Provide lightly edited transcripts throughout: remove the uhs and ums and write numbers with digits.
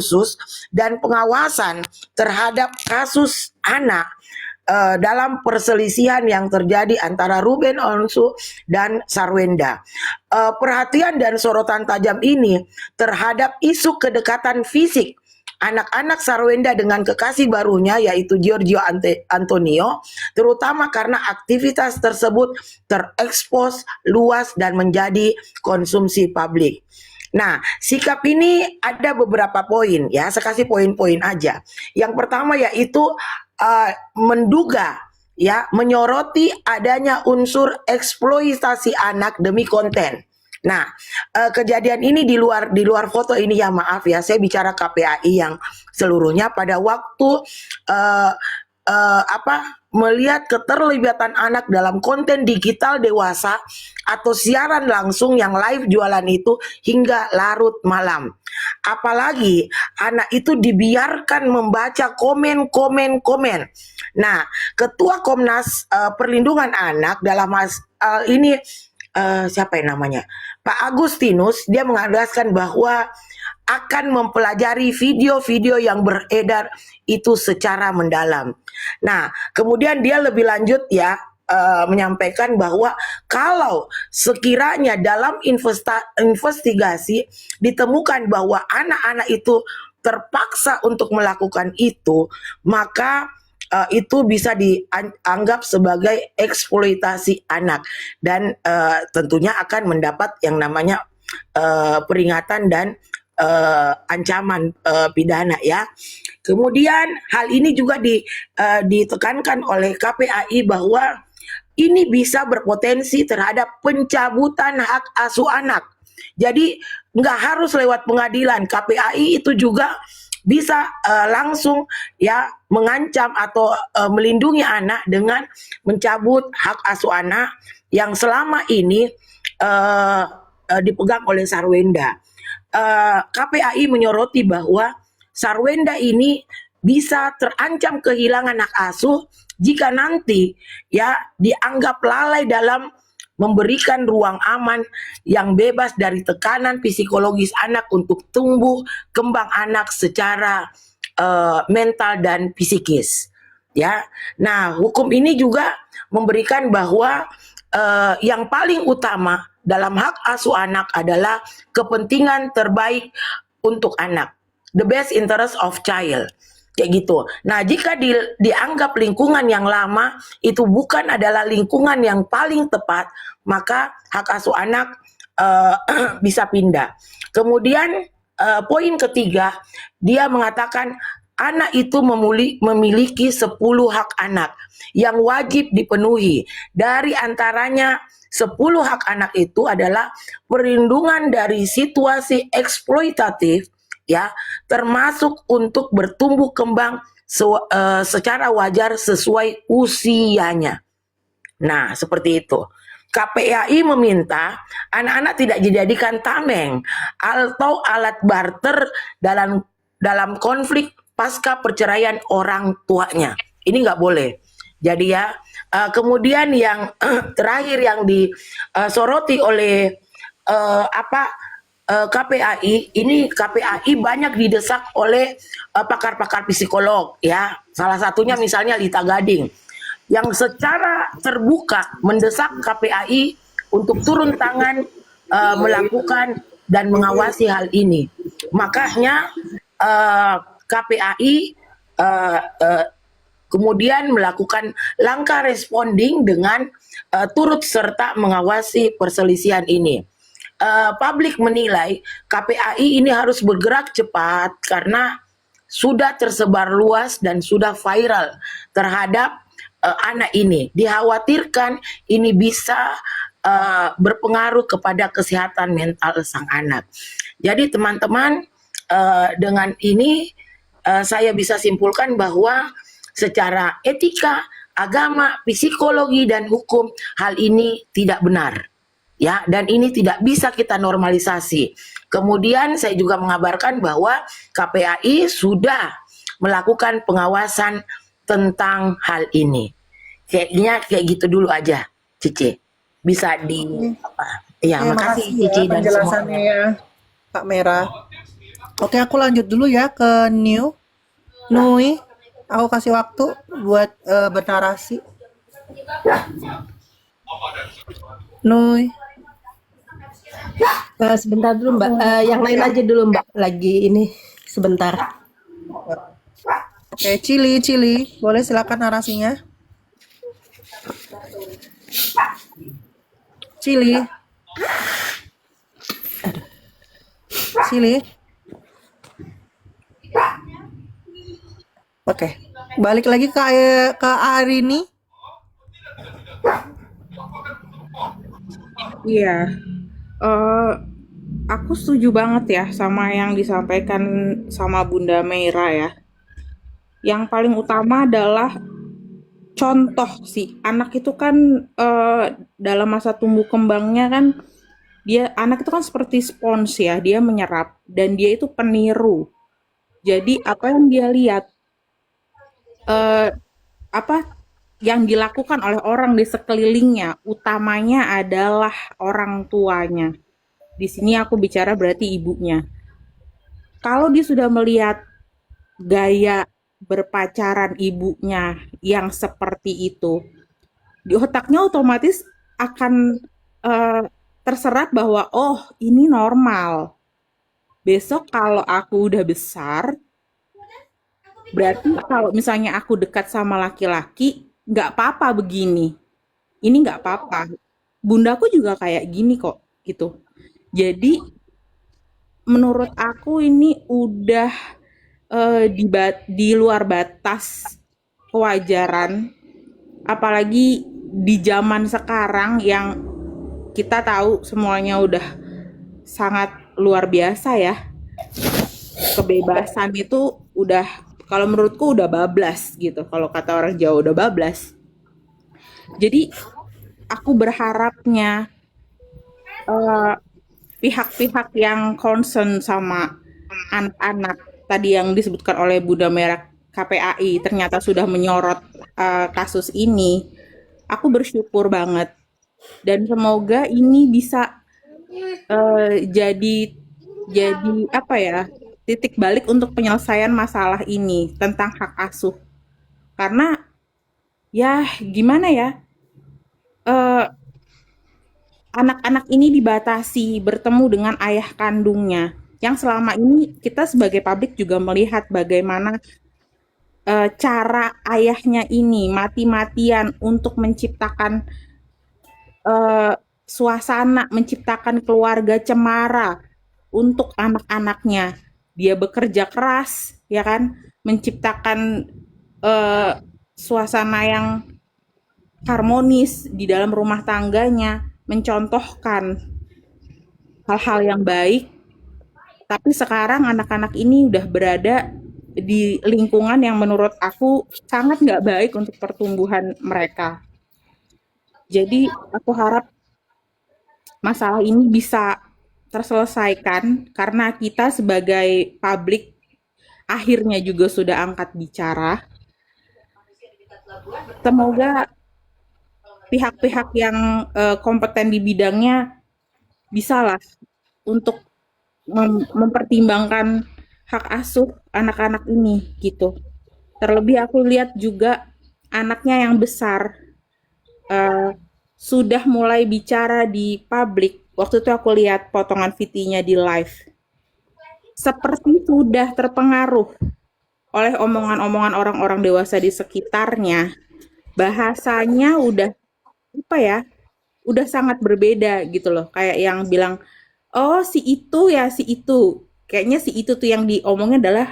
khusus dan pengawasan terhadap kasus anak dalam perselisihan yang terjadi antara Ruben Onsu dan Sarwenda. Perhatian dan sorotan tajam ini terhadap isu kedekatan fisik anak-anak Sarwenda dengan kekasih barunya yaitu Giorgio Antonio, terutama karena aktivitas tersebut terekspos luas dan menjadi konsumsi publik. Nah, sikap ini ada beberapa poin ya, saya kasih poin-poin aja. Yang pertama yaitu menduga ya, menyoroti adanya unsur eksploitasi anak demi konten. Nah, kejadian ini di luar foto ini ya, maaf ya, saya bicara KPAI yang seluruhnya pada waktu melihat keterlibatan anak dalam konten digital dewasa atau siaran langsung yang live jualan itu hingga larut malam. Apalagi anak itu dibiarkan membaca komen. Nah, Ketua Komnas Perlindungan Anak dalam ini siapa yang namanya? Pak Agustinus, dia mengandaskan bahwa akan mempelajari video-video yang beredar itu secara mendalam. Nah, kemudian dia lebih lanjut ya, menyampaikan bahwa kalau sekiranya dalam investigasi ditemukan bahwa anak-anak itu terpaksa untuk melakukan itu, maka itu bisa dianggap sebagai eksploitasi anak dan tentunya akan mendapat yang namanya peringatan dan ancaman pidana ya. Kemudian hal ini juga ditekankan oleh KPAI bahwa ini bisa berpotensi terhadap pencabutan hak asuh anak. Jadi nggak harus lewat pengadilan, KPAI itu juga bisa langsung ya mengancam atau melindungi anak dengan mencabut hak asuh anak yang selama ini dipegang oleh Sarwenda. KPAI menyoroti bahwa Sarwenda ini bisa terancam kehilangan hak asuh jika nanti ya dianggap lalai dalam memberikan ruang aman yang bebas dari tekanan psikologis anak untuk tumbuh kembang anak secara mental dan psikis. Ya, nah hukum ini juga memberikan bahwa yang paling utama dalam hak asuh anak adalah kepentingan terbaik untuk anak, the best interest of child, kayak gitu. Nah, jika dianggap lingkungan yang lama itu bukan adalah lingkungan yang paling tepat, maka hak asuh anak bisa pindah. Kemudian poin ketiga, dia mengatakan anak itu memiliki 10 hak anak yang wajib dipenuhi. Dari antaranya 10 hak anak itu adalah perlindungan dari situasi eksploitatif ya, termasuk untuk bertumbuh kembang secara wajar sesuai usianya. Nah, seperti itu. KPAI meminta anak-anak tidak dijadikan tameng atau alat barter dalam konflik pasca perceraian orang tuanya. Ini nggak boleh. Jadi ya, kemudian yang terakhir yang disoroti oleh KPAI, ini KPAI banyak didesak oleh pakar-pakar psikolog ya. Salah satunya misalnya Lita Gading yang secara terbuka mendesak KPAI untuk turun tangan melakukan dan mengawasi hal ini. Makanya KPAI kemudian melakukan langkah responding dengan turut serta mengawasi perselisihan ini. Publik menilai KPAI ini harus bergerak cepat karena sudah tersebar luas dan sudah viral terhadap anak ini. Dikhawatirkan ini bisa berpengaruh kepada kesehatan mental sang anak. Jadi teman-teman, dengan ini saya bisa simpulkan bahwa secara etika, agama, psikologi, dan hukum hal ini tidak benar. Ya, dan ini tidak bisa kita normalisasi. Kemudian saya juga mengabarkan bahwa KPAI sudah melakukan pengawasan tentang hal ini. Kayaknya kayak gitu dulu aja, Cici. Bisa di apa? Ya, makasih Cici dan penjelasannya ya, Pak Merah. Oke, aku lanjut dulu ya ke Nui. Aku kasih waktu buat bernarasi. Nui. Sebentar dulu Mbak, yang lain aja dulu Mbak, lagi ini sebentar. Oke, Cili, boleh silakan narasinya. Cili, Cili. Oke, balik lagi ke Arini. Iya, eh aku setuju banget ya sama yang disampaikan sama Bunda Meira ya. Yang paling utama adalah contoh sih. Anak itu kan dalam masa tumbuh kembangnya kan anak itu kan seperti spons ya, dia menyerap dan dia itu peniru. Jadi apa yang dia lihat eh apa yang dilakukan oleh orang di sekelilingnya, utamanya adalah orang tuanya. Di sini aku bicara berarti ibunya. Kalau dia sudah melihat gaya berpacaran ibunya yang seperti itu, di otaknya otomatis akan eh, terserap bahwa oh ini normal. Besok kalau aku udah besar, berarti kalau misalnya aku dekat sama laki-laki, nggak apa-apa begini. Ini nggak apa-apa. Bundaku juga kayak gini kok, gitu. Jadi menurut aku ini udah di luar batas kewajaran, apalagi di zaman sekarang yang kita tahu semuanya udah sangat luar biasa ya. Kebebasan itu udah, kalau menurutku udah bablas gitu. Kalau kata orang Jawa udah bablas. Jadi aku berharapnya eh, pihak-pihak yang concern sama anak-anak tadi yang disebutkan oleh Bunda Merah KPAI ternyata sudah menyorot kasus ini. Aku bersyukur banget dan semoga ini bisa jadi apa ya, titik balik untuk penyelesaian masalah ini tentang hak asuh. Karena ya gimana ya, eh, anak-anak ini dibatasi bertemu dengan ayah kandungnya. Yang selama ini kita sebagai publik juga melihat bagaimana cara ayahnya ini mati-matian untuk menciptakan eh, suasana, menciptakan keluarga cemara untuk anak-anaknya. Dia bekerja keras, ya kan, menciptakan eh, suasana yang harmonis di dalam rumah tangganya, mencontohkan hal-hal yang baik. Tapi sekarang anak-anak ini udah berada di lingkungan yang menurut aku sangat nggak baik untuk pertumbuhan mereka. Jadi aku harap masalah ini bisa terselesaikan karena kita sebagai publik akhirnya juga sudah angkat bicara. Semoga pihak-pihak yang kompeten di bidangnya bisalah untuk mempertimbangkan hak asuh anak-anak ini gitu. Terlebih aku lihat juga anaknya yang besar eh, sudah mulai bicara di publik. Waktu itu aku lihat potongan VT-nya di live. Seperti sudah terpengaruh oleh omongan-omongan orang-orang dewasa di sekitarnya. Bahasanya udah apa ya? Udah sangat berbeda gitu loh. Kayak yang bilang, "Oh, si itu ya, si itu." Kayaknya si itu tuh yang diomongnya adalah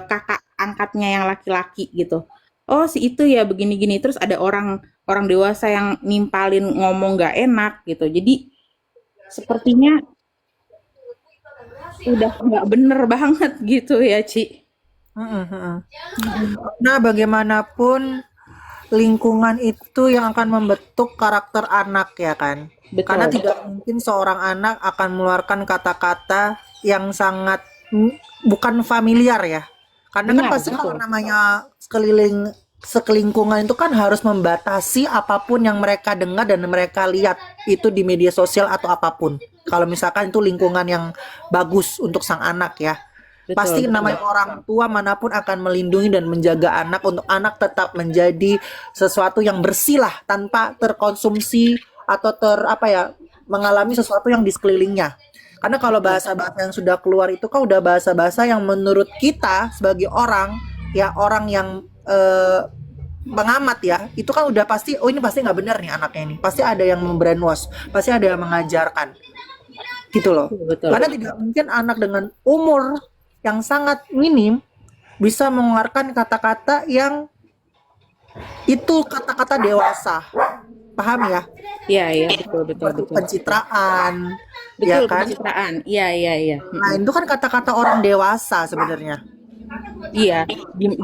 kakak angkatnya yang laki-laki gitu. Oh, si itu ya begini-gini. Terus ada orang orang dewasa yang nimpalin ngomong gak enak gitu. Jadi sepertinya udah nggak bener banget gitu ya, Ci. Nah, bagaimanapun lingkungan itu yang akan membentuk karakter anak ya kan. Karena Betul. tidak mungkin seorang anak akan mengeluarkan kata-kata yang sangat bukan familiar ya. Karena kan Benar, pasti kalau betul. namanya sekelingkungan itu kan harus membatasi apapun yang mereka dengar dan mereka lihat itu di media sosial atau apapun. Kalau misalkan itu lingkungan yang bagus untuk sang anak ya. Pasti betul. namanya orang tua manapun akan melindungi dan menjaga anak untuk anak tetap menjadi sesuatu yang bersih lah tanpa terkonsumsi atau apa ya, mengalami sesuatu yang di sekelilingnya. Karena kalau bahasa-bahasa yang sudah keluar itu kan udah bahasa-bahasa yang menurut kita sebagai orang ya, orang yang pengamat ya, itu kan udah pasti, oh ini pasti nggak benar nih anaknya ini, pasti ada yang membrainwash, pasti ada yang mengajarkan gitu loh. Betul. Karena tidak mungkin anak dengan umur yang sangat minim bisa mengeluarkan kata-kata yang itu kata-kata dewasa, paham ya? Iya, iya, betul, betul, Seperti betul. pencitraan, ya Betul, kan? pencitraan. Iya, iya, iya. Nah itu kan kata-kata orang dewasa sebenarnya. Iya,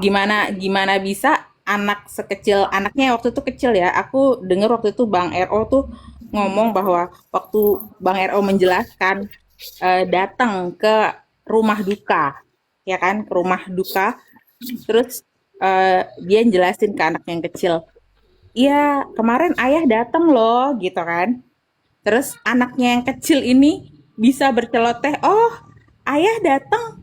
gimana bisa anak sekecil anaknya waktu itu kecil ya. Aku dengar waktu itu Bang RO tuh ngomong bahwa waktu Bang RO menjelaskan datang ke rumah duka, ya kan, ke rumah duka. Terus dia jelasin ke anak yang kecil, iya kemarin ayah datang loh, gitu kan. Terus anaknya yang kecil ini bisa berceloteh, oh ayah datang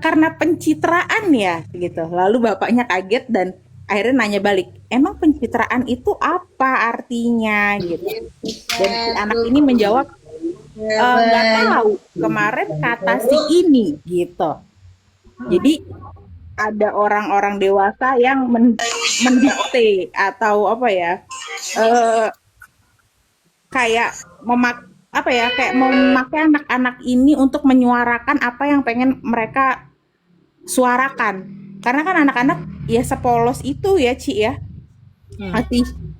karena pencitraan ya gitu. Lalu bapaknya kaget dan akhirnya nanya balik, emang pencitraan itu apa artinya gitu. Dan si anak ini menjawab, nggak tahu, kemarin kata si ini gitu. Jadi ada orang-orang dewasa yang mendikte atau apa ya, eh, kayak kayak memakai anak-anak ini untuk menyuarakan apa yang pengen mereka suarakan. Karena kan anak-anak ya sepolos itu ya Ci ya,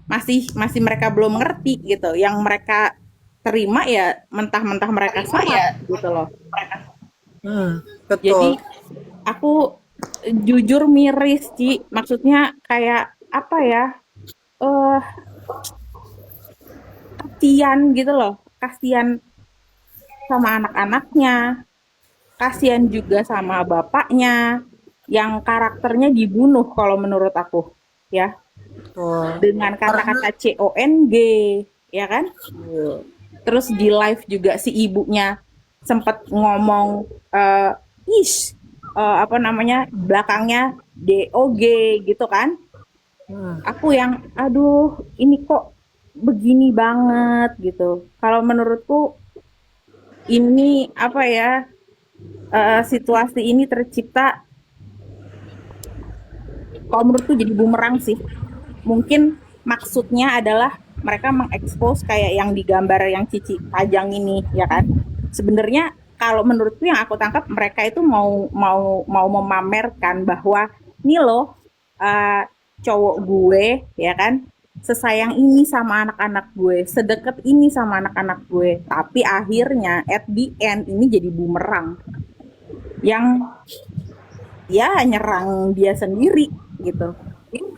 masih mereka belum ngerti gitu. Yang mereka terima ya mentah-mentah mereka salah gitu loh. Jadi Betul. aku jujur miris Ci, maksudnya kayak apa ya, eh kasihan gitu loh, kasihan sama anak-anaknya, kasihan juga sama bapaknya yang karakternya dibunuh kalau menurut aku ya, Betul. dengan kata-kata CONG ya kan. Terus di live juga si ibunya sempat ngomong apa namanya belakangnya DOG gitu kan. Aku yang aduh ini kok begini banget gitu. Kalau menurutku ini apa ya, situasi ini tercipta kalau menurutku jadi bumerang sih. Mungkin maksudnya adalah mereka mengekspos kayak yang digambar yang Cici Pajang ini ya kan. Sebenarnya kalau menurutku yang aku tangkap mereka itu mau memamerkan bahwa nih loh, cowok gue ya kan sesayang ini sama anak-anak gue, sedekat ini sama anak-anak gue, tapi akhirnya at the end ini jadi bumerang yang ya nyerang dia sendiri gitu.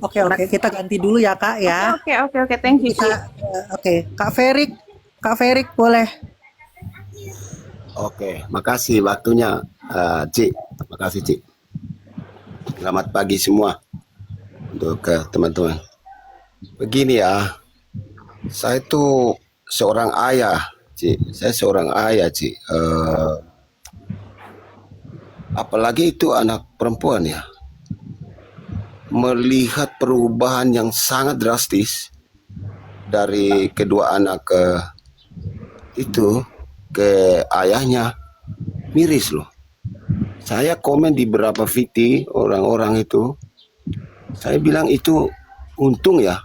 Oke, kita ganti dulu ya Kak ya. Oke, thank you. Oke, Kak Ferik boleh. Oke, makasih waktunya, Ci. Makasih, Ci. Selamat pagi semua untuk teman-teman. Begini ya, saya itu seorang ayah, Ci. Saya seorang ayah, Ci. Apalagi itu anak perempuan ya. Melihat perubahan yang sangat drastis dari kedua anak itu ke ayahnya, miris loh. Saya komen di beberapa VT orang-orang itu, saya bilang itu untung ya,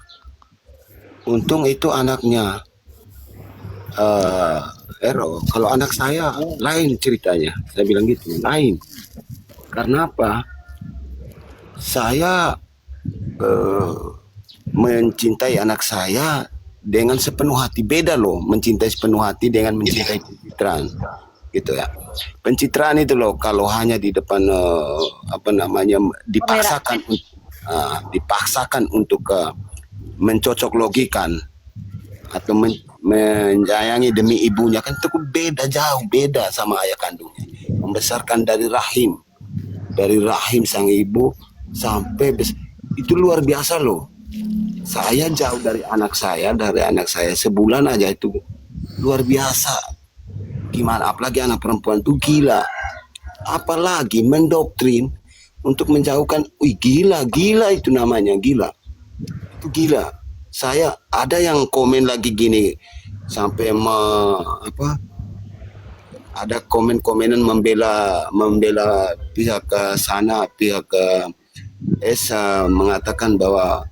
untung itu anaknya Ero. Kalau anak saya lain ceritanya, saya bilang gitu, lain. Karena apa? Saya mencintai anak saya dengan sepenuh hati. Beda loh mencintai sepenuh hati dengan mencintai pencitraan gitu ya. Pencitraan itu loh kalau hanya di depan dipaksakan untuk mencocok logikan atau menyayangi demi ibunya, kan itu beda, jauh beda sama ayah kandungnya. Membesarkan dari rahim sang ibu sampai itu luar biasa loh. Saya jauh dari anak saya sebulan aja itu luar biasa. Gimana apalagi anak perempuan tuh gila. apalagi mendoktrin untuk menjauhkan. Wih, gila itu namanya, gila. Itu gila. Saya ada yang komen lagi gini sampai apa? Ada komen-komenan membela pihak sana, pihak Esa, mengatakan bahwa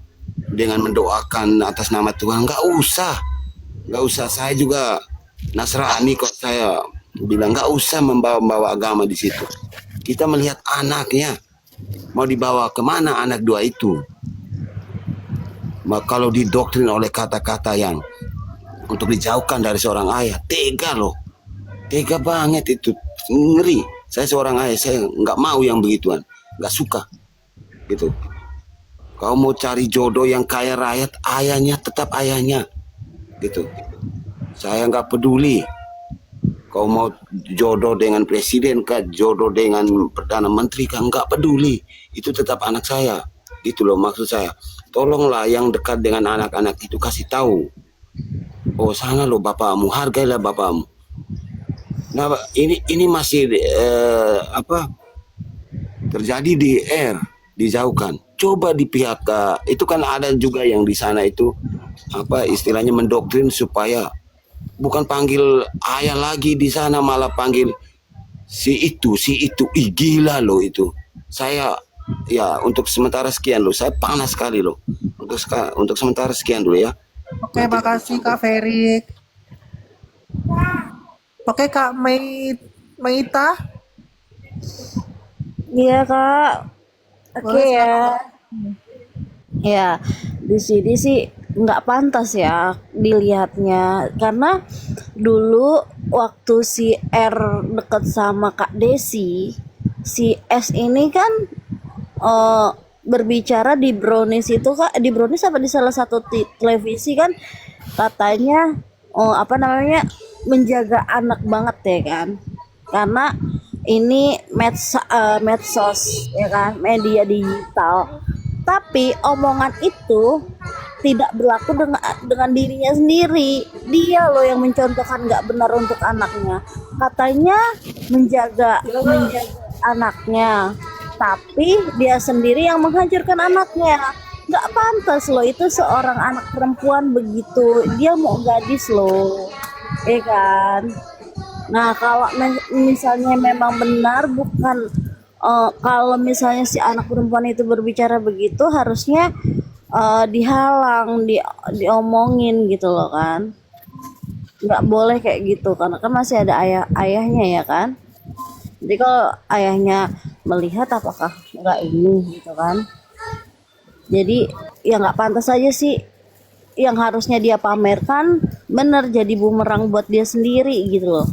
dengan mendoakan atas nama Tuhan nggak usah. Saya juga Nasrani kok, saya bilang nggak usah membawa agama di situ. Kita melihat anaknya mau dibawa kemana anak dua itu. Kalau didoktrin oleh kata-kata yang untuk dijauhkan dari seorang ayah, tega banget itu, ngeri. Saya seorang ayah, saya nggak mau yang begituan, nggak suka gitu. Kau mau cari jodoh yang kaya raya, ayahnya tetap ayahnya gitu. Saya nggak peduli. Kau mau jodoh dengan presiden kah, jodoh dengan perdana menteri kah, nggak peduli. Itu tetap anak saya. Gitu loh maksud saya. Tolonglah yang dekat dengan anak-anak itu kasih tahu. Oh, sana loh bapakmu, hargailah bapakmu. Nah, ini masih terjadi di dijauhkan. Coba di pihak itu kan ada juga yang di sana itu istilahnya mendoktrin supaya bukan panggil ayah lagi di sana, malah panggil si itu. Ih, gila loh itu. Saya ya untuk sementara sekian loh. Saya panas sekali loh. Untuk sementara sekian dulu ya. Oke, makasih Kak Ferik. Oke, Kak Meita. Iya Kak, oke Boleh ya. silakan. Ya, di sini sih nggak pantas ya dilihatnya karena dulu waktu si R deket sama Kak Desi, si S ini kan eh, berbicara di Brownies itu Kak, di Brownies apa di salah satu televisi kan katanya apa namanya menjaga anak banget ya kan, karena ini medsos ya kan, media digital, tapi omongan itu tidak berlaku dengan dirinya sendiri. Dia loh yang mencontohkan nggak benar untuk anaknya, katanya menjaga anaknya, tapi dia sendiri yang menghancurkan anaknya. Nggak pantas loh, itu seorang anak perempuan begitu, dia mau gadis loh, ya kan. Nah, kalau misalnya memang benar bukan kalau misalnya si anak perempuan itu berbicara begitu, harusnya dihalang, diomongin gitu loh kan. Nggak boleh kayak gitu karena kan masih ada ayahnya ya kan. Jadi kalau ayahnya melihat apakah nggak ini gitu kan. Jadi ya nggak pantas aja sih, yang harusnya dia pamerkan bener jadi bumerang buat dia sendiri gitu loh.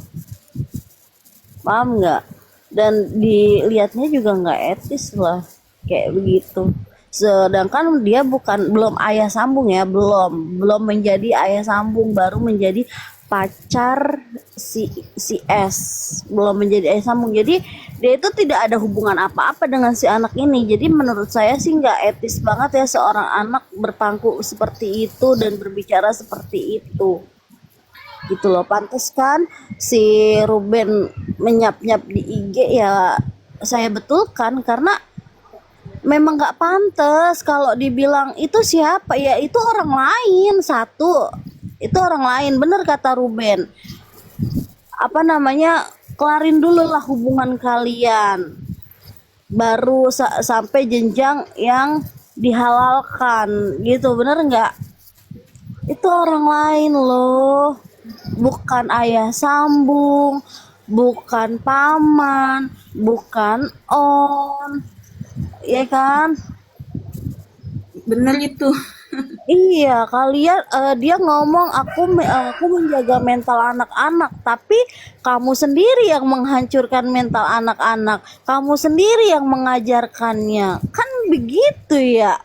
Paham nggak? Dan dilihatnya juga nggak etis lah kayak begitu. Sedangkan dia belum ayah sambung ya, belum menjadi ayah sambung, baru menjadi pacar si S, belum menjadi ayah sambung. Jadi dia itu tidak ada hubungan apa-apa dengan si anak ini. Jadi menurut saya sih nggak etis banget ya seorang anak berpangku seperti itu dan berbicara seperti itu. Gitu loh. Pantes kan si Ruben menyap-nyap di IG, ya saya betulkan karena memang nggak pantas. Kalau dibilang itu siapa, ya itu orang lain. Satu, itu orang lain, bener kata Ruben, apa namanya, kelarin dulu lah hubungan kalian baru sampai jenjang yang dihalalkan gitu, bener nggak? Itu orang lain loh, bukan ayah sambung, bukan paman, bukan on, ya kan? Bener itu. Iya, kalian dia ngomong aku menjaga mental anak-anak, tapi kamu sendiri yang menghancurkan mental anak-anak, kamu sendiri yang mengajarkannya, kan begitu ya?